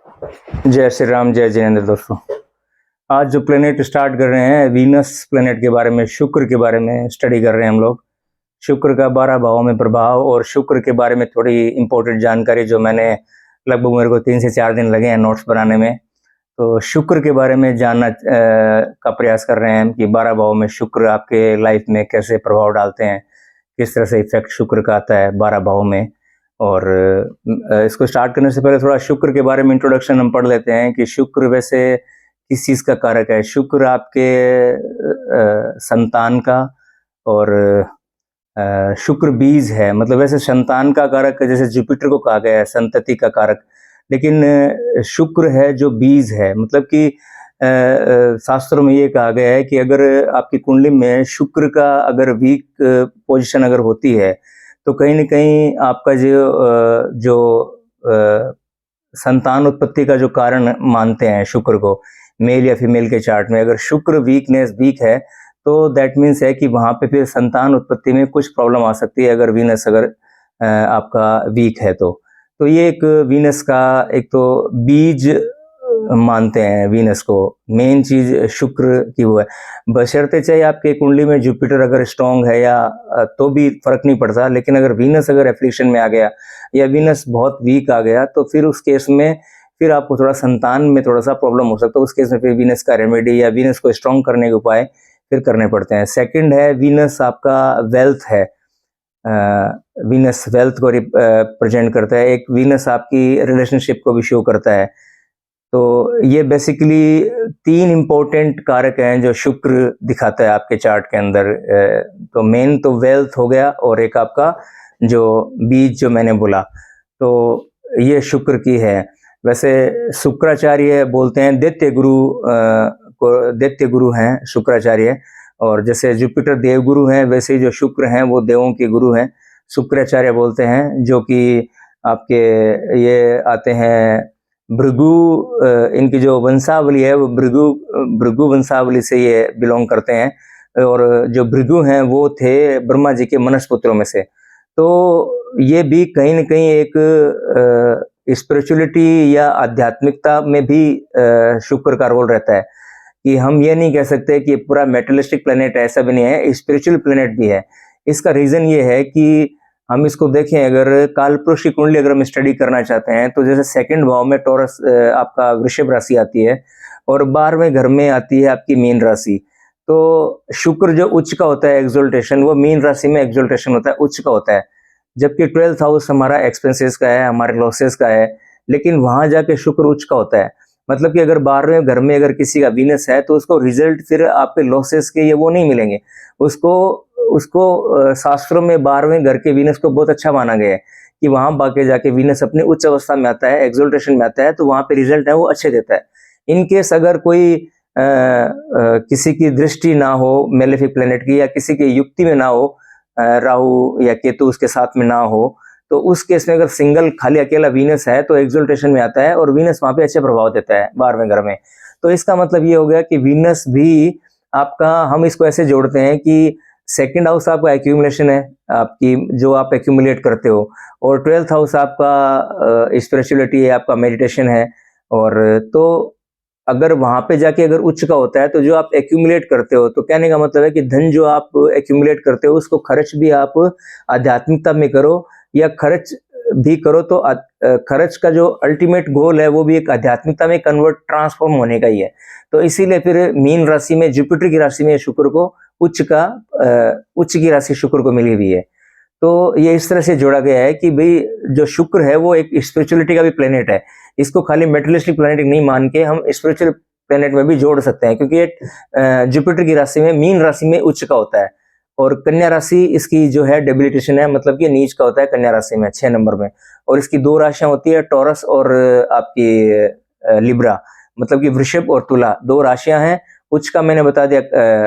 जय श्री राम, जय जिनेंद्र। दोस्तों, आज जो प्लेनेट स्टार्ट कर रहे हैं, वीनस प्लेनेट के बारे में, शुक्र के बारे में स्टडी कर रहे हैं हम लोग। शुक्र का 12 भावों में प्रभाव और शुक्र के बारे में थोड़ी इंपॉर्टेंट जानकारी जो मैंने लगभग मेरे को 3 से 4 दिन लगे हैं नोट्स बनाने में। तो शुक्र के बारे में जानना का प्रयास कर रहे हैं कि 12 भावों में शुक्र आपके लाइफ में कैसे प्रभाव डालते हैं, किस तरह से इफेक्ट शुक्र का आता है 12 भावों में। और इसको स्टार्ट करने से पहले थोड़ा शुक्र के बारे में इंट्रोडक्शन हम पढ़ लेते हैं कि शुक्र वैसे किस चीज़ का कारक है। शुक्र आपके संतान का, और शुक्र बीज है, मतलब वैसे संतान का कारक जैसे जुपिटर को कहा गया है संतति का कारक, लेकिन शुक्र है जो बीज है। मतलब कि शास्त्रों में ये कहा गया है कि अगर आपकी कुंडली में शुक्र का अगर वीक पोजीशन अगर होती है तो कहीं न कहीं आपका जो संतान उत्पत्ति का जो कारण मानते हैं शुक्र को, मेल या फीमेल के चार्ट में अगर शुक्र वीक है तो दैट मीन्स है कि वहाँ पे फिर संतान उत्पत्ति में कुछ प्रॉब्लम आ सकती है अगर वीनस अगर आपका वीक है तो ये एक वीनस का एक तो बीज मानते हैं वीनस को। मेन चीज शुक्र की वो है, बशर्ते चाहे आपके कुंडली में जुपिटर अगर स्ट्रांग है या तो भी फर्क नहीं पड़ता, लेकिन अगर वीनस अगर एफ्लिक्शन में आ गया या वीनस बहुत वीक आ गया तो फिर उस केस में फिर आपको थोड़ा संतान में थोड़ा सा प्रॉब्लम हो सकता है। उस केस में फिर वीनस का रेमेडी या वीनस को स्ट्रांग करने के उपाय फिर करने पड़ते हैं। सेकंड है वीनस आपका वेल्थ है, वीनस वेल्थ को रिप्रेजेंट करता है। एक वीनस आपकी रिलेशनशिप को भी शो करता है। तो ये बेसिकली 3 इंपॉर्टेंट कारक हैं जो शुक्र दिखाता है आपके चार्ट के अंदर। तो मेन तो वेल्थ हो गया और एक आपका जो बीज जो मैंने बोला, तो ये शुक्र की है। वैसे शुक्राचार्य बोलते हैं दैत्य गुरु को, दैत्य गुरु हैं शुक्राचार्य, और जैसे जुपिटर देव गुरु हैं वैसे ही जो शुक्र हैं वो देवों के गुरु हैं, शुक्राचार्य बोलते हैं, जो कि आपके ये आते हैं भृगु, इनकी जो वंशावली है वो भृगु वंशावली से ये बिलोंग करते हैं। और जो भृगु हैं वो थे ब्रह्मा जी के मनसपुत्रों में से। तो ये भी कहीं न कहीं एक स्पिरिचुअलिटी या आध्यात्मिकता में भी शुक्र का रोल रहता है कि हम ये नहीं कह सकते कि पूरा मेटलिस्टिक प्लेनेट है, ऐसा भी नहीं है, स्पिरिचुअल प्लेनेट भी है। इसका रीजन ये है कि हम इसको देखें, अगर कालपुरुष की कुंडली अगर हम स्टडी करना चाहते हैं तो जैसे सेकंड भाव में टॉरस आपका वृषभ राशि आती है और 12वें घर में आती है आपकी मीन राशि। तो शुक्र जो उच्च का होता है एक्सोल्टेशन, वो मीन राशि में एक्सोल्टेशन होता है, उच्च का होता है, जबकि 12th हाउस हमारा एक्सपेंसेस का है, हमारे लॉसेस का है, लेकिन वहां जाके शुक्र उच्च का होता है। मतलब कि अगर 12वें घर में अगर किसी का वीनस है तो उसको रिजल्ट फिर आपके लॉसेस के ये वो नहीं मिलेंगे। उसको शास्त्रों में 12वें घर के वीनस को बहुत अच्छा माना गया है कि वहां बाके जाके वीनस अपने उच्च अवस्था में आता है, एक्सोल्टेशन में आता है, तो वहां पे रिजल्ट है वो अच्छे देता है। इनकेस अगर कोई किसी की दृष्टि ना हो मेलेफिक प्लेनेट की, या किसी की युक्ति में ना हो, राहु या केतु उसके साथ में ना हो, तो उस केस में अगर सिंगल खाली अकेला वीनस है तो एक्सोल्टेशन में आता है और वीनस वहां पे अच्छे प्रभाव देता है 12वें घर में। तो इसका मतलब ये हो गया कि वीनस भी आपका, हम इसको ऐसे जोड़ते हैं कि सेकंड हाउस आपका एक्यूमुलेशन है, आपकी जो आप एक्यूमुलेट करते हो, और 12th हाउस आपका स्पिरिचुअलिटी है, आपका मेडिटेशन है। और तो अगर वहां पे जाके अगर उच्च का होता है तो जो आप एक्यूमुलेट करते हो, तो कहने का मतलब है कि धन जो आप एक्यूमुलेट करते हो उसको खर्च भी आप आध्यात्मिकता में करो, या खर्च भी करो तो खर्च का जो अल्टीमेट गोल है वो भी एक आध्यात्मिकता में कन्वर्ट ट्रांसफॉर्म होने का ही है। तो इसीलिए फिर मीन राशि में, जुपिटर की राशि में शुक्र को उच्च की राशि शुक्र को मिली हुई है। तो ये इस तरह से जोड़ा गया है कि भाई जो शुक्र है वो एक स्पिरिचुअलिटी का भी प्लेनेट है। इसको खाली मेटलिस्टिक प्लेनेट नहीं मान के हम स्पिरिचुअल प्लेनेट में भी जोड़ सकते हैं, क्योंकि ये जुपिटर की राशि में, मीन राशि में उच्च का होता है, और कन्या राशि इसकी जो है डेबिलिटेशन है, मतलब कि नीच का होता है कन्या राशि में 6 नंबर में। और इसकी 2 राशियां होती है, टॉरस और आपकी लिब्रा, मतलब कि वृषभ और तुला 2 राशियां हैं। उच्च का मैंने बता दिया,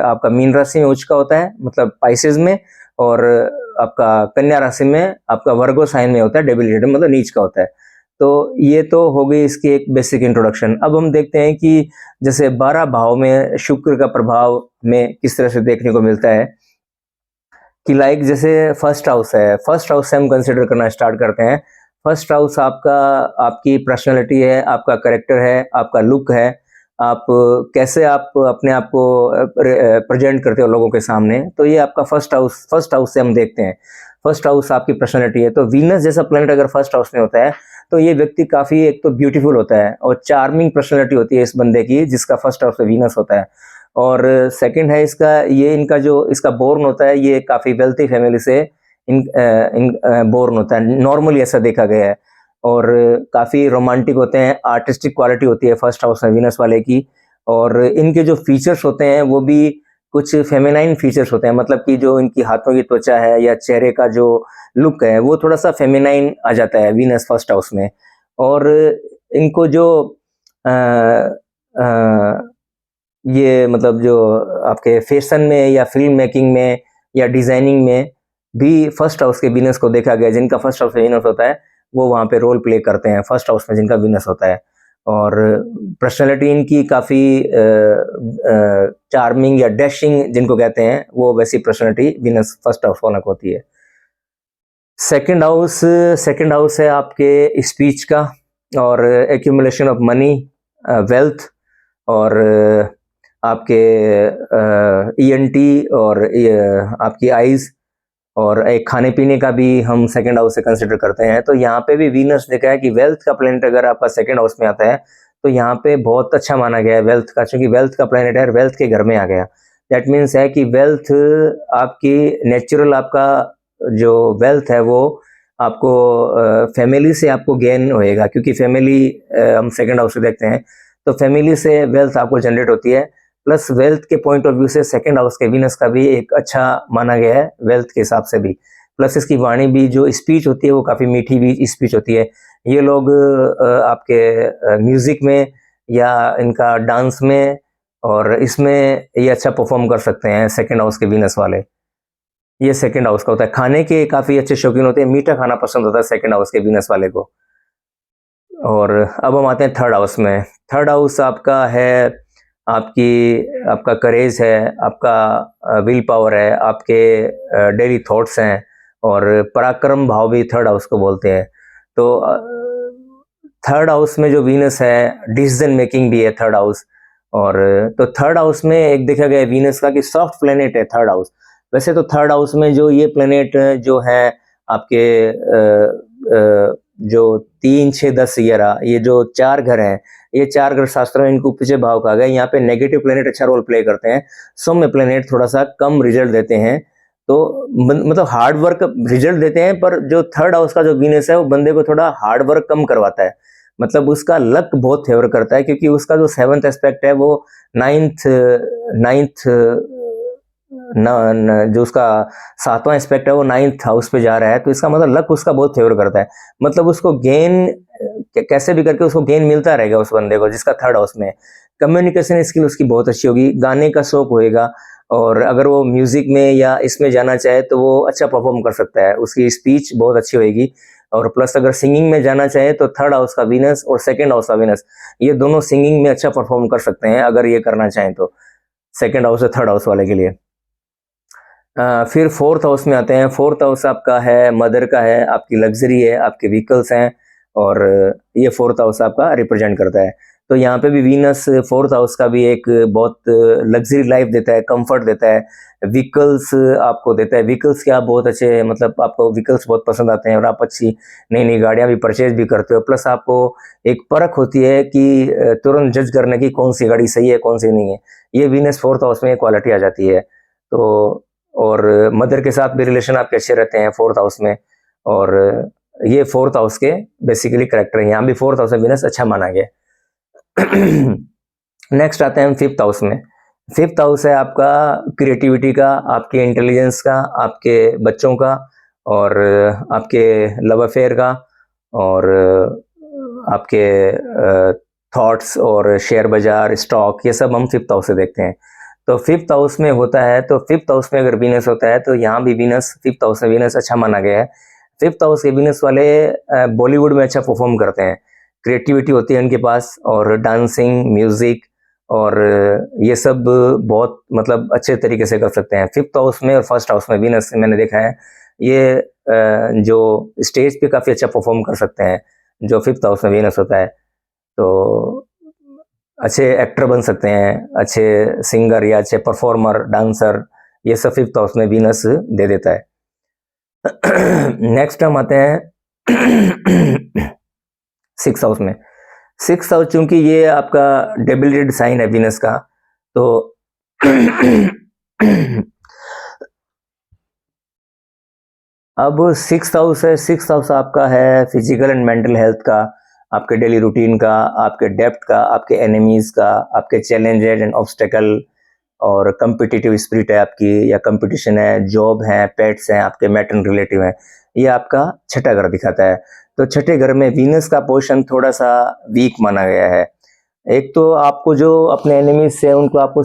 आपका मीन राशि में उच्च का होता है, मतलब पाइसेस में, और आपका कन्या राशि में आपका वर्गो साइन में होता है डेबिलिटेड, मतलब नीच का होता है। तो ये तो हो गई इसकी एक बेसिक इंट्रोडक्शन। अब हम देखते हैं कि जैसे 12 भाव में शुक्र का प्रभाव में किस तरह से देखने को मिलता है कि लाइक जैसे फर्स्ट हाउस है, फर्स्ट हाउस से हम कंसिडर करना स्टार्ट करते हैं। फर्स्ट हाउस आपका आपकी पर्सनैलिटी है, आपका कैरेक्टर है, आपका लुक है, आप कैसे आप अपने आप को प्रेजेंट करते हो लोगों के सामने, तो ये आपका फर्स्ट हाउस से हम देखते हैं। फर्स्ट हाउस आपकी पर्सनैलिटी है, तो वीनस जैसा प्लैनेट अगर फर्स्ट हाउस में होता है तो ये व्यक्ति काफ़ी एक तो ब्यूटीफुल होता है और चार्मिंग पर्सनैलिटी होती है इस बंदे की, जिसका फर्स्ट हाउस में वीनस होता है। और सेकंड है इसका, ये इनका जो इसका बोर्न होता है, ये काफ़ी वेल्थी फैमिली से बोर्न होता है, नॉर्मली ऐसा देखा गया है। और काफ़ी रोमांटिक होते हैं, आर्टिस्टिक क्वालिटी होती है फर्स्ट हाउस में वीनस वाले की। और इनके जो फीचर्स होते हैं वो भी कुछ फेमिनाइन फीचर्स होते हैं, मतलब कि जो इनकी हाथों की त्वचा है या चेहरे का जो लुक है वो थोड़ा सा फेमिनाइन आ जाता है वीनस फर्स्ट हाउस में। और इनको जो आ, आ, ये मतलब जो आपके फैशन में या फिल्म मेकिंग में या डिजाइनिंग में भी फर्स्ट हाउस के वीनस को देखा गया। जिनका फर्स्ट हाउस में वीनस होता है वो वहाँ पे रोल प्ले करते हैं फर्स्ट हाउस में जिनका वीनस होता है। और पर्सनैलिटी इनकी काफ़ी चार्मिंग या डैशिंग जिनको कहते हैं, वो वैसी पर्सनैलिटी वीनस फर्स्ट हाउस वाला को होती है। सेकंड हाउस है आपके स्पीच का और एक्यूमुलेशन ऑफ मनी, वेल्थ, और आपके ईएनटी और आपकी आईज, और एक खाने पीने का भी हम सेकंड हाउस से कंसिडर करते हैं। तो यहाँ पे भी वीनस देखा है कि वेल्थ का प्लैनेट अगर आपका सेकंड हाउस में आता है तो यहाँ पे बहुत अच्छा माना गया है वेल्थ का, क्योंकि वेल्थ का प्लैनेट है, वेल्थ के घर में आ गया। दैट मीन्स है कि वेल्थ आपकी नेचुरल, आपका जो वेल्थ है वो आपको फैमिली से आपको गेन होएगा, क्योंकि फैमिली हम सेकंड हाउस से देखते हैं तो फैमिली से वेल्थ आपको जनरेट होती है। प्लस वेल्थ के पॉइंट ऑफ व्यू से सेकंड हाउस के वीनस का भी एक अच्छा माना गया है वेल्थ के हिसाब से भी। प्लस इसकी वाणी भी, जो स्पीच होती है वो काफ़ी मीठी भी स्पीच होती है। ये लोग आपके म्यूज़िक में या इनका डांस में और इसमें ये अच्छा परफॉर्म कर सकते हैं सेकंड हाउस के वीनस वाले। ये सेकंड हाउस का होता है। खाने के काफ़ी अच्छे शौकीन होते हैं, मीठा खाना पसंद होता है सेकंड हाउस के वीनस वाले को। और अब हम आते हैं थर्ड हाउस में। थर्ड हाउस आपका है, आपका करेज है, आपका विल पावर है, आपके डेली थॉट्स हैं, और पराक्रम भाव भी थर्ड हाउस को बोलते हैं। तो थर्ड हाउस में जो वीनस है, डिसीजन मेकिंग भी है थर्ड हाउस। और तो थर्ड हाउस में एक देखा गया वीनस का कि सॉफ्ट प्लेनेट है थर्ड हाउस। वैसे तो थर्ड हाउस में जो ये प्लेनेट जो है आपके जो 3, 6, 10, 11, ये जो 4 घर हैं, ये 4 ग्रह शास्त्रों में इनको पीछे भाव कहा गया। यहाँ पे नेगेटिव प्लेनेट अच्छा रोल प्ले करते हैं, सौम्य प्लेनेट थोड़ा सा कम रिजल्ट देते हैं। तो मतलब हार्ड वर्क रिजल्ट देते हैं, पर जो थर्ड हाउस का जो वीनस है वो बंदे को थोड़ा हार्ड वर्क कम करवाता है। मतलब उसका लक बहुत फेवर करता है, क्योंकि उसका जो 7th एस्पेक्ट है वो नाइन्थ नाइन्थ जो उसका 7वां एस्पेक्ट है वो 9th हाउस पे जा रहा है। तो इसका मतलब लक उसका बहुत फेवर करता है। मतलब उसको गेन कैसे भी करके उसको गेन मिलता रहेगा उस बंदे को जिसका थर्ड हाउस में। कम्युनिकेशन स्किल उसकी बहुत अच्छी होगी, गाने का शौक होएगा, और अगर वो म्यूजिक में या इसमें जाना चाहे तो वो अच्छा परफॉर्म कर सकता है, उसकी स्पीच बहुत अच्छी होएगी। और प्लस अगर सिंगिंग में जाना चाहे तो थर्ड हाउस का वीनस और सेकंड हाउस का वीनस, ये दोनों सिंगिंग में अच्छा परफॉर्म कर सकते हैं अगर ये करना चाहें तो, सेकंड हाउस और थर्ड हाउस वाले के लिए। फिर फोर्थ हाउस में आते हैं। फोर्थ हाउस आपका है, मदर का है, आपकी लग्जरी है, आपके व्हीकल्स हैं, और ये फोर्थ हाउस आपका रिप्रेजेंट करता है। तो यहाँ पे भी वीनस फोर्थ हाउस का भी एक बहुत लग्जरी लाइफ देता है, कंफर्ट देता है, व्हीकल्स आपको देता है। व्हीकल्स क्या बहुत अच्छे, मतलब आपको व्हीकल्स बहुत पसंद आते हैं और आप अच्छी नई नई गाड़ियाँ भी परचेज भी करते हो। प्लस आपको एक परख होती है कि तुरंत जज करने की कौन सी गाड़ी सही है कौन सी नहीं है, ये वीनस फोर्थ हाउस में क्वालिटी आ जाती है। तो और मदर के साथ भी रिलेशन आपके अच्छे रहते हैं फोर्थ हाउस में। और ये फोर्थ हाउस के बेसिकली करेक्टर है। यहाँ भी फोर्थ हाउस में वीनस अच्छा माना गया। नेक्स्ट आते हैं हम फिफ्थ हाउस में। फिफ्थ हाउस है आपका क्रिएटिविटी का, आपके इंटेलिजेंस का, आपके बच्चों का, और आपके लव अफेयर का, और आपके थॉट्स और शेयर बाजार, स्टॉक, ये सब हम फिफ्थ हाउस से देखते हैं। तो फिफ्थ हाउस में होता है, तो फिफ्थ हाउस में अगर वीनस होता है तो यहाँ भी वीनस, फिफ्थ हाउस में वीनस अच्छा माना गया है। फिफ्थ हाउस के वीनस वाले बॉलीवुड में अच्छा परफॉर्म करते हैं, क्रिएटिविटी होती है उनके पास, और डांसिंग, म्यूजिक, और ये सब बहुत मतलब अच्छे तरीके से कर सकते हैं। फिफ्थ हाउस में और फर्स्ट हाउस में वीनस मैंने देखा है ये जो स्टेज पे काफ़ी अच्छा परफॉर्म कर सकते हैं, जो 5th हाउस में वीनस होता है। तो अच्छे एक्टर बन सकते हैं, अच्छे सिंगर या अच्छे परफॉर्मर, डांसर, ये सब 5th हाउस में वीनस दे देता है। नेक्स्ट हम आते हैं 6th हाउस में। 6th हाउस चूंकि ये आपका डेबिलिटेड साइन है वीनस का, तो अब 6th हाउस है, 6th हाउस आपका है फिजिकल एंड मेंटल हेल्थ का, आपके डेली रूटीन का, आपके डेप्थ का, आपके एनिमीज का, आपके चैलेंजेस एंड ऑब्स्टेकल, और कम्पिटिटिव स्पिरिट है आपकी, या कंपटीशन है, जॉब है, पेट्स हैं, आपके मैटर्न रिलेटिव है। ये आपका छठा घर दिखाता है। तो छठे घर में वीनस का पोजीशन थोड़ा सा वीक माना गया है। एक तो आपको जो अपने एनिमीज से उनको आपको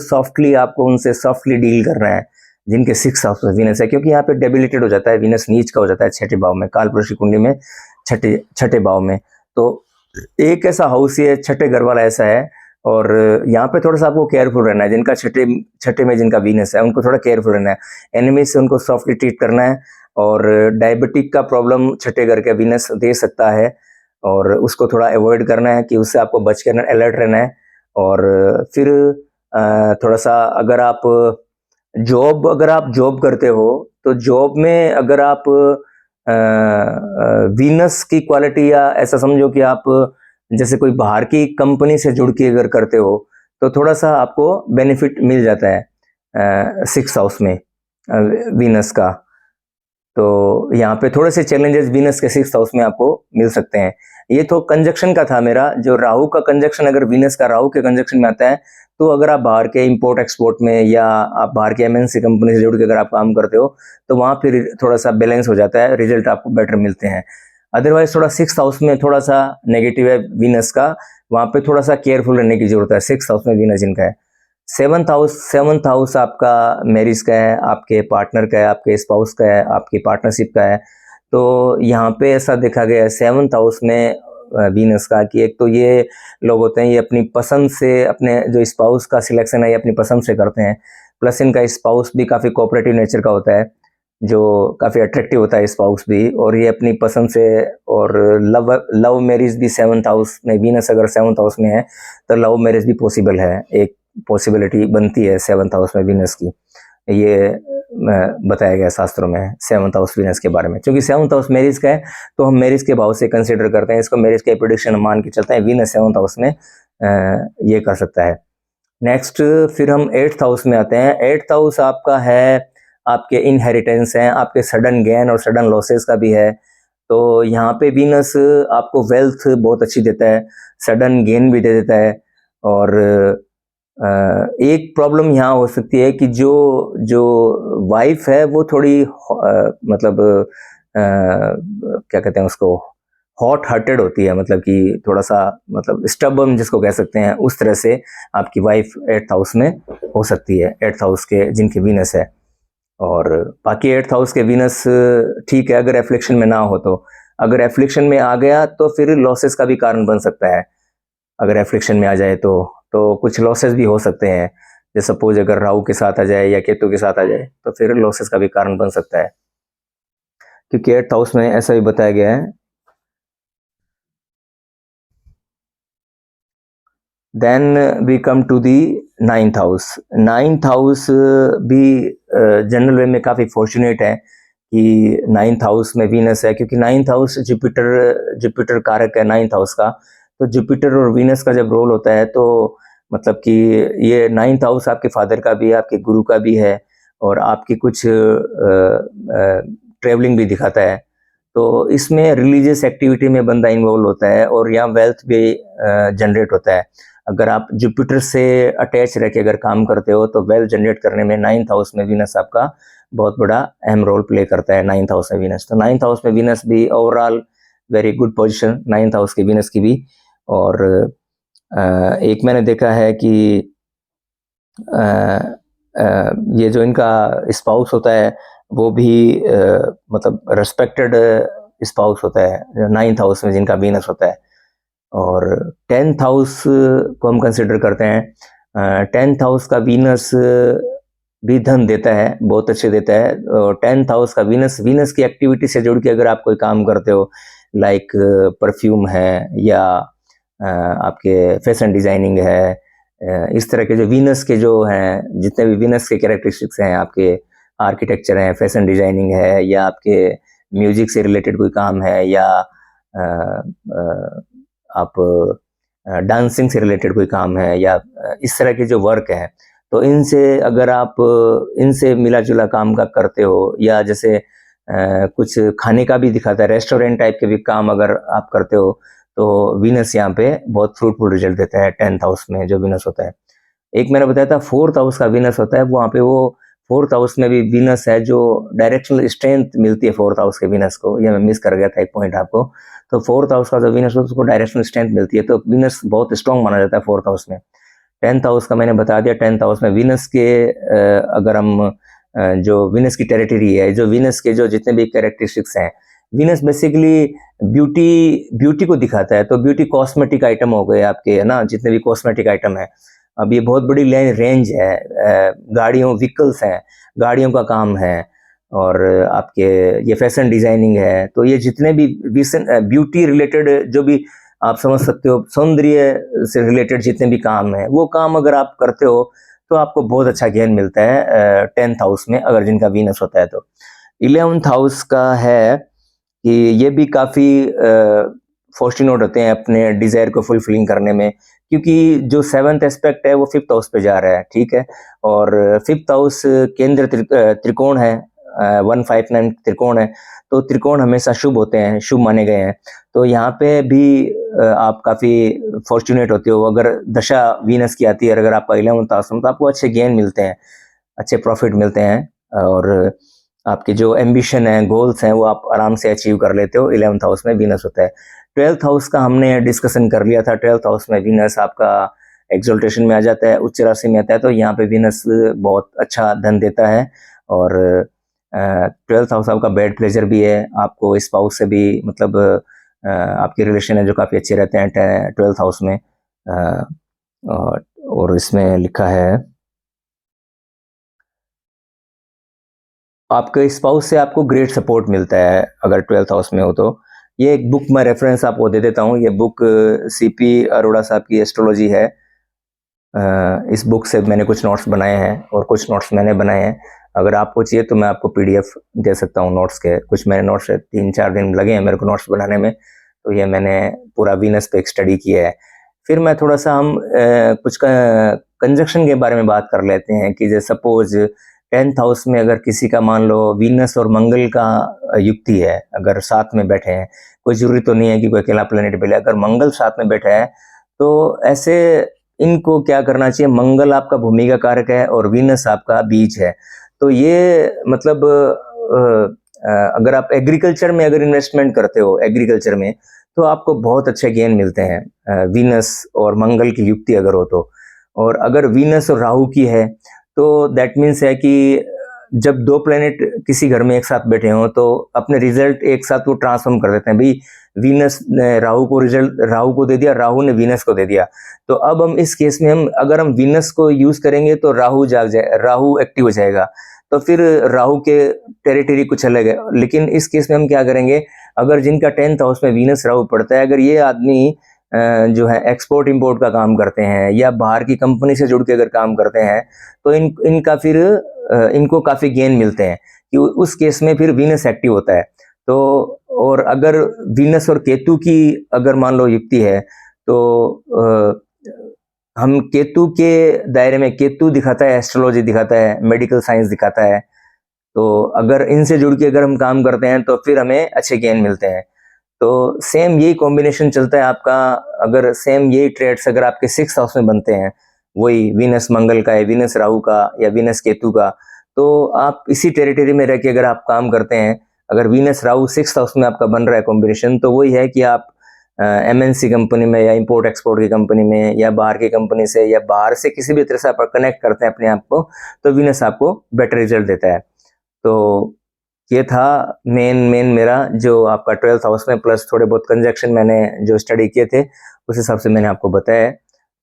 उनसे सॉफ्टली डील करना है, जिनके 6th हाउस में वीनस है, क्योंकि यहाँ पे डेबिलिटेड हो जाता है, वीनस नीच का हो जाता है छठे भाव में, कालपुरुष की कुंडली में छठे भाव में। तो एक ऐसा हाउस ये छठे घर वाला ऐसा है, और यहाँ पे थोड़ा सा आपको केयरफुल रहना है। जिनका छठे में जिनका वीनस है उनको थोड़ा केयरफुल रहना है, एनिमीज से उनको सॉफ्टली ट्रीट करना है। और डायबिटिक का प्रॉब्लम छठे घर का वीनस दे सकता है, और उसको थोड़ा अवॉइड करना है, कि उससे आपको बच के अलर्ट रहना है। और फिर थोड़ा सा अगर आप जॉब करते हो, तो जॉब में अगर आप वीनस की क्वालिटी, या ऐसा समझो कि आप जैसे कोई बाहर की कंपनी से जुड़ के अगर करते हो, तो थोड़ा सा आपको बेनिफिट मिल जाता है 6th हाउस में वीनस का। तो यहाँ पे थोड़े से चैलेंजेस वीनस के 6th हाउस में आपको मिल सकते हैं। ये तो कंजक्शन का था मेरा, जो राहु का कंजक्शन अगर वीनस का राहु के कंजक्शन में आता है, तो अगर आप बाहर के इंपोर्ट एक्सपोर्ट में, या आप बाहर के एमएनसी कंपनी से जुड़ के अगर आप काम करते हो, तो वहाँ फिर थोड़ा सा बैलेंस हो जाता है, रिजल्ट आपको बेटर मिलते हैं। अदरवाइज थोड़ा 6th हाउस में थोड़ा सा नेगेटिव है वीनस का, वहाँ पे थोड़ा सा केयरफुल रहने की जरूरत है 6th हाउस में वीनस जिनका है। 7th हाउस आपका मैरिज का है, आपके पार्टनर का है, आपके स्पाउस का है, आपकी पार्टनरशिप का है। तो यहाँ पे ऐसा देखा गया है 7th हाउस में वीनस का, कि एक तो ये लोग होते हैं, ये अपनी पसंद से, अपने जो स्पाउस का सिलेक्शन है ये अपनी पसंद से करते हैं। प्लस इनका स्पाउस भी काफ़ी कोऑपरेटिव नेचर का होता है, जो काफ़ी अट्रैक्टिव होता है स्पाउस भी, और ये अपनी पसंद से। और लव मैरिज भी 7th हाउस में, वीनस अगर 7th हाउस में है तो लव मैरिज भी पॉसिबल है, एक पॉसिबिलिटी बनती है 7th हाउस में वीनस की। ये बताया गया शास्त्रों में 7th हाउस वीनस के बारे में। क्योंकि 7th हाउस मैरिज का है, तो हम मैरिज के भाव से कंसिडर करते हैं इसको, मैरिज के प्रेडिक्शन मान के चलते हैं, वीनस 7th हाउस में ये कर सकता है। नेक्स्ट फिर हम 8th हाउस में आते हैं। 8th हाउस आपका है, आपके इनहेरिटेंस हैं, आपके सडन गेन और सडन लॉसेस का भी है। तो यहाँ पे वीनस आपको वेल्थ बहुत अच्छी देता है, सडन गेन भी दे देता है। और एक प्रॉब्लम यहाँ हो सकती है कि जो वाइफ है वो थोड़ी मतलब क्या कहते हैं उसको, हॉट हार्टेड होती है, मतलब कि थोड़ा सा, मतलब स्टबर्न जिसको कह सकते हैं, उस तरह से आपकी वाइफ 8th हाउस में हो सकती है, 8th हाउस के जिनकी वीनस है। और बाकी 8th हाउस के वीनस ठीक है अगर एफ्लिक्शन में ना हो, तो अगर एफ्लिक्शन में आ गया तो फिर लॉसेस का भी कारण बन सकता है। अगर एफ्लिक्शन में आ जाए तो कुछ लॉसेस भी हो सकते हैं, जैसे सपोज अगर राहु के साथ आ जाए या केतु के साथ आ जाए, तो फिर लॉसेस का भी कारण बन सकता है, क्योंकि 8th हाउस में ऐसा भी बताया गया है। Then we come to the 9th house. 9th house भी जनरल वे में काफ़ी फॉर्चुनेट है कि 9th हाउस में वीनस है, क्योंकि 9th हाउस जुपिटर कारक है 9th हाउस का। तो जुपिटर और वीनस का जब रोल होता है, तो मतलब कि ये 9th हाउस आपके फादर का भी है, आपके गुरु का भी है, और आपकी कुछ ट्रेवलिंग भी दिखाता है। तो इसमें रिलीजियस एक्टिविटी में बंदा इन्वॉल्व होता है, और यहाँ वेल्थ भी जनरेट होता है। अगर आप जुपिटर से अटैच रह के अगर काम करते हो, तो वेल्थ जनरेट करने में 9th हाउस में वीनस आपका बहुत बड़ा अहम रोल प्ले करता है। 9th हाउस में वीनस, तो 9th हाउस में वीनस भी overall very good position 9th house के वीनस की भी। और एक मैंने देखा है कि ये जो इनका स्पाउस होता है वो भी मतलब रेस्पेक्टेड स्पाउस होता है 9th हाउस में जिनका वीनस होता है। और 10th हाउस को हम कंसिडर करते हैं। 10th हाउस का वीनस भी धन देता है, बहुत अच्छे देता है। और 10th हाउस का वीनस की एक्टिविटी से जुड़ के अगर आप कोई काम करते हो, लाइक परफ्यूम है या आपके फैशन डिजाइनिंग है, इस तरह के जो वीनस के जो हैं, जितने भी वीनस के कैरेक्टरिस्टिक्स हैं, आपके आर्किटेक्चर है, फैशन डिजाइनिंग है, या आपके म्यूजिक से रिलेटेड कोई काम है, या आप डांसिंग से रिलेटेड कोई काम है, या इस तरह के जो वर्क है, तो इनसे अगर आप इनसे मिला जुला काम का करते हो, या जैसे कुछ खाने का भी दिखाता है, रेस्टोरेंट टाइप के भी काम अगर आप करते हो, तो वीनस यहाँ पे बहुत फ्रूटफुल रिजल्ट देता है 10th हाउस में जो वीनस होता है। एक मैंने बताया था 4th हाउस का वीनस होता है, वहाँ पे वो 4th हाउस में भी वीनस है, जो डायरेक्शनल स्ट्रेंथ मिलती है 4th हाउस के वीनस को। ये मैं मिस कर गया था एक पॉइंट आपको। तो 4th हाउस का जो वीनस होता है उसको डायरेक्शनल स्ट्रेंथ मिलती है, तो वीनस बहुत स्ट्रॉन्ग माना जाता है 4th हाउस में। 10th हाउस का मैंने बता दिया। 10th हाउस में वीनस के अगर हम जो वीनस की टेरिटरी है, जो वीनस के जो जितने भी कैरेक्टरिस्टिक्स हैं, वीनस बेसिकली ब्यूटी को दिखाता है। तो ब्यूटी कॉस्मेटिक आइटम हो गए आपके, है ना, जितने भी कॉस्मेटिक आइटम है। अब ये बहुत बड़ी रेंज है, गाड़ियों व्हीकल्स हैं, गाड़ियों का काम है, और आपके ये फैशन डिजाइनिंग है। तो ये जितने भी ब्यूटी रिलेटेड जो भी आप समझ सकते हो, सौंदर्य से रिलेटेड जितने भी काम है, वो काम अगर आप करते हो तो आपको बहुत अच्छा गेन मिलता है 10th हाउस में, अगर जिनका वीनस होता है तो। 11th हाउस का है कि ये भी काफी फॉर्चुनेट होते हैं अपने डिजायर को फुलफिलिंग करने में, क्योंकि जो 7th एस्पेक्ट है वो 5th हाउस पे जा रहा है, ठीक है। और 5th हाउस केंद्र त्रिकोण है, 159 त्रिकोण है। तो त्रिकोण हमेशा शुभ होते हैं, शुभ माने गए हैं। तो यहाँ पे भी आप काफी फॉर्चुनेट होते हो अगर दशा वीनस की आती है, अगर आपका 11th हाउस में, तो आपको अच्छे गेन मिलते हैं, अच्छे प्रॉफिट मिलते हैं, और आपके जो एम्बिशन है, गोल्स हैं, वो आप आराम से अचीव कर लेते हो। 11th हाउस में वीनस होता है। 12th हाउस का हमने डिस्कशन कर लिया था। 12th हाउस में वीनस आपका एक्सोल्टेशन में आ जाता है, उच्च राशि में आता है। तो यहाँ पे वीनस बहुत अच्छा धन देता है। और 12th हाउस आपका बेड प्लेजर भी है, आपको स्पाउस से भी मतलब आपके रिलेशन है जो काफ़ी अच्छे रहते हैं 12th हाउस में। और इसमें लिखा है आपके स्पाउस से आपको ग्रेट सपोर्ट मिलता है अगर 12th हाउस में हो तो। ये एक बुक मैं रेफरेंस आपको दे देता हूँ। ये बुक सीपी अरोड़ा साहब की एस्ट्रोलॉजी है। इस बुक से मैंने कुछ नोट्स बनाए हैं, और कुछ नोट्स मैंने बनाए हैं। अगर आपको चाहिए तो मैं आपको पीडीएफ दे सकता हूँ नोट्स के। कुछ मेरे नोट्स 3-4 दिन लगे हैं मेरे को नोट्स बनाने में। तो ये मैंने पूरा वीनस पे एक स्टडी किया है। फिर मैं थोड़ा सा हम कुछ कंजक्शन के बारे में बात कर लेते हैं कि जैसे सपोज 10th हाउस में अगर किसी का मान लो वीनस और मंगल का युक्ति है, अगर साथ में बैठे हैं, कोई जरूरी तो नहीं है कि कोई अकेला प्लेनेट मिले, अगर मंगल साथ में बैठा है तो ऐसे इनको क्या करना चाहिए। मंगल आपका भूमि का कारक है और वीनस आपका बीज है। तो ये मतलब अगर आप एग्रीकल्चर में अगर इन्वेस्टमेंट करते हो, एग्रीकल्चर में, तो आपको बहुत अच्छे गेन मिलते हैं वीनस और मंगल की युक्ति अगर हो तो। और अगर वीनस और राहु की है तो दैट मीन्स है कि जब दो प्लेनेट किसी घर में एक साथ बैठे हों तो अपने रिजल्ट एक साथ वो ट्रांसफॉर्म कर देते हैं। भाई वीनस ने राहु को रिजल्ट राहु को दे दिया, राहु ने वीनस को दे दिया। तो अब हम इस केस में अगर हम वीनस को यूज करेंगे तो राहु जाग जाए, राहु एक्टिव हो जाएगा। तो फिर राहु के टेरिटरी कुछ अलग है। लेकिन इस केस में हम क्या करेंगे, अगर जिनका 10th हाउस में वीनस राहु पड़ता है, अगर ये आदमी जो है एक्सपोर्ट इंपोर्ट का काम करते हैं या बाहर की कंपनी से जुड़ के अगर काम करते हैं, तो इनका फिर इनको काफी गेन मिलते हैं कि उस केस में फिर वीनस एक्टिव होता है। तो और अगर वीनस और केतु की अगर मान लो युक्ति है तो हम केतु के दायरे में, केतु दिखाता है एस्ट्रोलॉजी दिखाता है, मेडिकल साइंस दिखाता है। तो अगर इनसे जुड़ के अगर हम काम करते हैं तो फिर हमें अच्छे गेन मिलते हैं। तो सेम यही कॉम्बिनेशन चलता है आपका। अगर सेम यही ट्रेड्स अगर आपके 6th हाउस में बनते हैं, वही वीनस मंगल का है, वीनस राहु का या वीनस केतु का, तो आप इसी टेरिटरी में रह के अगर आप काम करते हैं, अगर वीनस राहु 6th हाउस में आपका बन रहा है कॉम्बिनेशन, तो वही है कि आप एमएनसी कंपनी में या इंपोर्ट एक्सपोर्ट की कंपनी में या बाहर की कंपनी से या बाहर से किसी भी तरह से आप कनेक्ट करते हैं अपने आप को, तो वीनस आपको बेटर रिजल्ट देता है। तो ये था मेन मेरा जो आपका 12th हाउस में, प्लस थोड़े बहुत कंजक्शन मैंने जो स्टडी किए थे उस हिसाब से मैंने आपको बताया है।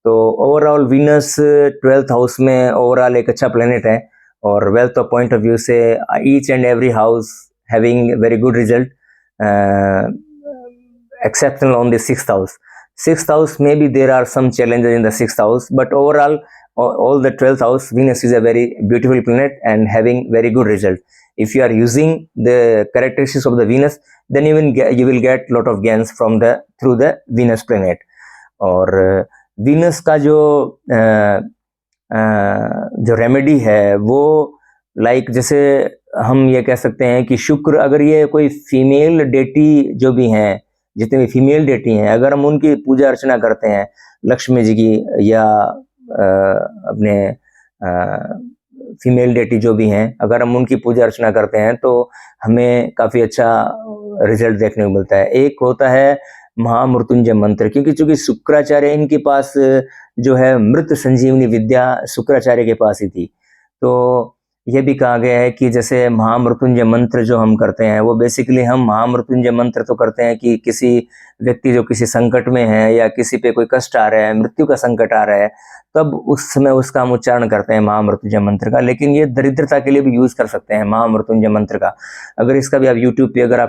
तो ओवरऑल वीनस 12th हाउस में ओवरऑल एक अच्छा प्लेनेट है। और wealth of point of view से each and every house having very good result, exceptional on the sixth house. Sixth house, maybe there are some challenges in the sixth house, but overall all the 12th house, Venus is a very beautiful planet and having very good result. If you are using the characteristics of the Venus, then you will get lot of gains from through the Venus planet. और Venus का जो remedy है वो like जैसे हम ये कह सकते हैं कि शुक्र, अगर ये कोई फीमेल डेटी जो भी हैं, जितने भी फीमेल डेटी हैं, अगर हम उनकी पूजा अर्चना करते हैं लक्ष्मी जी की या अपने फीमेल डेटी जो भी हैं, अगर हम उनकी पूजा अर्चना करते हैं तो हमें काफ़ी अच्छा रिजल्ट देखने को मिलता है। एक होता है महामृत्युंजय मंत्र, क्योंकि चूंकि शुक्राचार्य इनके पास जो है मृत संजीवनी विद्या शुक्राचार्य के पास ही थी, तो यह भी कहा गया है कि जैसे महामृत्युंजय मंत्र जो हम करते हैं वो बेसिकली हम महामृत्युंजय मंत्र तो करते हैं कि किसी व्यक्ति जो किसी संकट में है या किसी पे कोई कष्ट आ रहा है, मृत्यु का संकट आ रहा है, तब उस समय उसका हम उच्चारण करते हैं महामृत्युंजय मंत्र का। लेकिन ये दरिद्रता के लिए भी यूज कर सकते हैं महामृत्युंजय मंत्र का। अगर इसका भी आप यूट्यूब पे अगर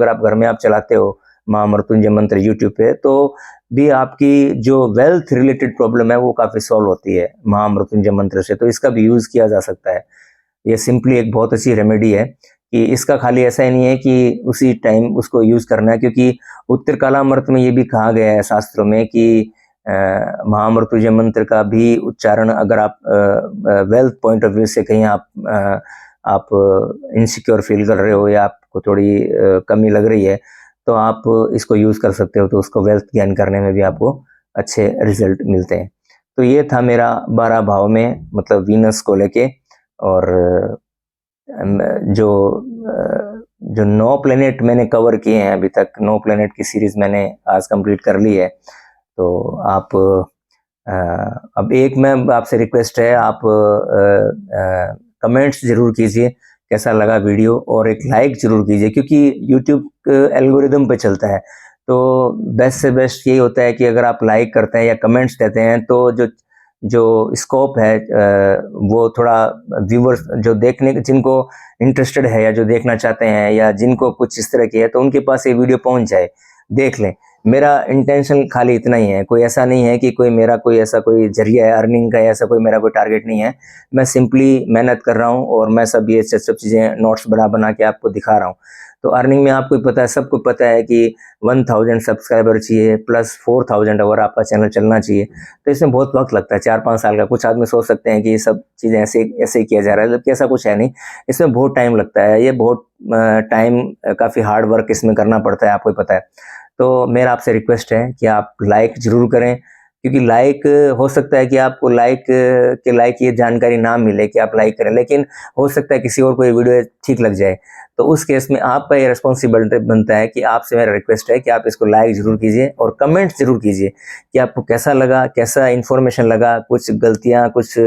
आप घर में आप चलाते हो महामृत्युंजय मंत्र यूट्यूब पे, तो भी आपकी जो वेल्थ रिलेटेड प्रॉब्लम है वो काफी सॉल्व होती है महामृत्युंजय मंत्र से, तो इसका भी यूज किया जा सकता है। ये सिंपली एक बहुत अच्छी रेमेडी है कि इसका खाली ऐसा ही नहीं है कि उसी टाइम उसको यूज करना है, क्योंकि उत्तर कालामृत में ये भी कहा गया है शास्त्रों में कि महामृत्युंजय मंत्र का भी उच्चारण अगर आप वेल्थ पॉइंट ऑफ व्यू से कहीं आप इनसिक्योर फील कर रहे हो या आपको थोड़ी कमी लग रही है, तो आप इसको यूज कर सकते हो, तो उसको वेल्थ गेन करने में भी आपको अच्छे रिजल्ट मिलते हैं। तो ये था मेरा 12 भाव में मतलब वीनस को लेके, और जो 9 प्लेनेट मैंने कवर किए हैं अभी तक, 9 प्लेनेट की सीरीज मैंने आज कंप्लीट कर ली है। तो आप अब एक मैं आपसे रिक्वेस्ट है, आप कमेंट्स जरूर कीजिए कैसा लगा वीडियो, और एक लाइक जरूर कीजिए, क्योंकि यूट्यूब एल्गोरिदम पे चलता है, तो बेस्ट से बेस्ट यही होता है कि अगर आप लाइक करते हैं या कमेंट्स देते हैं तो जो स्कोप है वो थोड़ा व्यूवर्स जो जिनको इंटरेस्टेड है या जो देखना चाहते हैं या जिनको कुछ इस तरह की है, तो उनके पास ये वीडियो पहुंच जाए, देख लें। मेरा इंटेंशन खाली इतना ही है, कोई ऐसा नहीं है कि कोई मेरा कोई ऐसा कोई जरिया है अर्निंग का, ऐसा कोई मेरा कोई टारगेट नहीं है। मैं सिंपली मेहनत कर रहा हूँ और मैं सब चीज़ें नोट्स बना के आपको दिखा रहा हूँ। तो अर्निंग में आपको पता है, सबको पता है कि 1000 सब्सक्राइबर चाहिए प्लस 4000 अगर आपका चैनल चलना चाहिए, तो इसमें बहुत वक्त लगता है, 4-5 साल का। कुछ आदमी सोच सकते हैं कि ये सब चीज़ें ऐसे ही किया जा रहा है, जबकि ऐसा कुछ है नहीं, इसमें बहुत टाइम लगता है। ये बहुत टाइम काफ़ी हार्ड वर्क इसमें करना पड़ता है, आपको पता है। तो मेरा आपसे रिक्वेस्ट है कि आप लाइक जरूर करें, क्योंकि लाइक हो सकता है कि आपको लाइक ये जानकारी ना मिले कि आप लाइक करें, लेकिन हो सकता है किसी और को ये वीडियो ठीक लग जाए, तो उस केस में आपका ये रिस्पॉन्सिबिलिटी बनता है कि आपसे मेरा रिक्वेस्ट है कि आप इसको लाइक जरूर कीजिए और कमेंट जरूर कीजिए कि आपको कैसा लगा, कैसा इन्फॉर्मेशन लगा, कुछ गलतियां, कुछ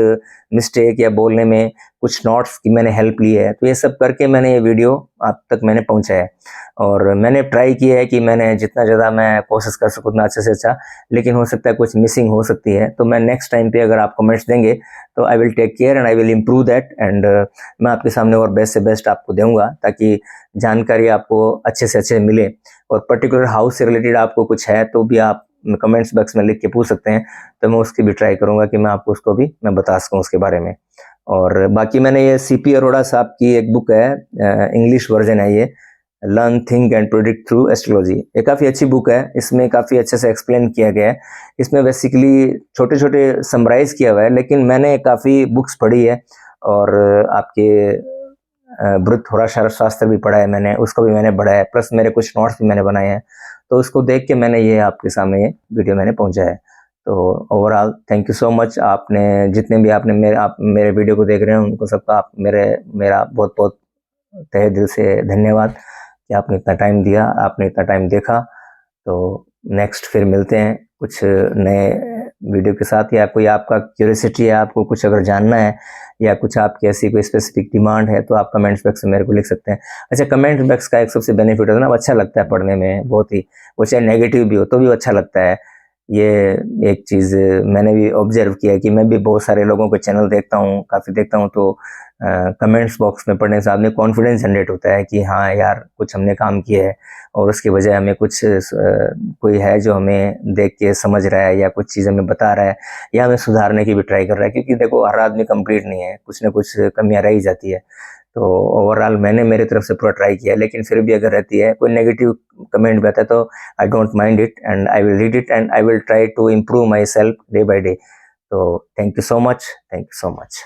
मिस्टेक या बोलने में कुछ नोट्स की मैंने हेल्प ली है, तो ये सब करके मैंने ये वीडियो आप तक मैंने पहुंचाया है। और मैंने ट्राई किया है कि मैंने जितना ज़्यादा मैं कोशिश कर सकूँ उतना अच्छे से अच्छा, लेकिन हो सकता है कुछ मिसिंग हो सकती है, तो मैं नेक्स्ट टाइम पे अगर आप कमेंट्स देंगे तो I will take care and I will improve that, and मैं आपके सामने और बेस्ट से बेस्ट आपको दूंगा, ताकि जानकारी आपको अच्छे से अच्छे मिले। और पर्टिकुलर हाउस से रिलेटेड आपको कुछ है तो भी आप कमेंट्स बॉक्स में लिख के पूछ सकते हैं, तो मैं उसकी भी ट्राई करूंगा कि मैं आपको उसको भी मैं बता सकूँ उसके बारे में। और बाकी मैंने ये सीपी अरोड़ा साहब की एक बुक है, इंग्लिश वर्जन है, ये learn think and predict through astrology, ये काफ़ी अच्छी बुक है। इसमें काफ़ी अच्छे से एक्सप्लेन किया गया है, इसमें बेसिकली छोटे छोटे समराइज किया हुआ है, लेकिन मैंने काफ़ी बुक्स पढ़ी है और आपके बृहद होराशास्त्र शास्त्र भी पढ़ा है मैंने, उसको भी मैंने पढ़ा है, प्लस मेरे कुछ नोट्स भी मैंने बनाए हैं, तो उसको देख के मैंने ये आपके सामने ये वीडियो मैंने पहुंचाया है। तो overall thank you so much, आपने जितने भी आपने आप मेरे वीडियो को देख रहे हैं उनको सबका आप मेरा बहुत बहुत तहे दिल से धन्यवाद कि आपने इतना टाइम दिया, आपने इतना टाइम देखा। तो नेक्स्ट फिर मिलते हैं कुछ नए वीडियो के साथ, या कोई आपका क्यूरियोसिटी है, आपको कुछ अगर जानना है या कुछ आपकी ऐसी कोई स्पेसिफिक डिमांड है, तो आप कमेंट्स बॉक्स में मेरे को लिख सकते हैं। अच्छा, कमेंट बॉक्स का एक सबसे बेनिफिट होता है ना, अच्छा लगता है पढ़ने में बहुत ही, वो चाहे नेगेटिव भी हो तो भी अच्छा लगता है ये एक चीज़ मैंने भी ऑब्जर्व किया है कि मैं भी बहुत सारे लोगों के चैनल देखता हूँ, काफ़ी देखता हूँ, तो कमेंट्स बॉक्स में पढ़ने से आदमी कॉन्फिडेंस जनरेट होता है कि हाँ यार, कुछ हमने काम किया है और उसके बजाय हमें कुछ कोई है जो हमें देख के समझ रहा है या कुछ चीज़ हमें बता रहा है या हमें सुधारने की भी ट्राई कर रहा है, क्योंकि देखो हर आदमी कंप्लीट नहीं है, कुछ ना कुछ कमियां रह ही जाती है। तो ओवरऑल मैंने मेरी तरफ से पूरा ट्राई किया, लेकिन फिर भी अगर रहती है कोई नेगेटिव कमेंट भी आता है तो I don't mind it and I will read it and I will try to improve my self day by day. तो thank you so much, thank you so much.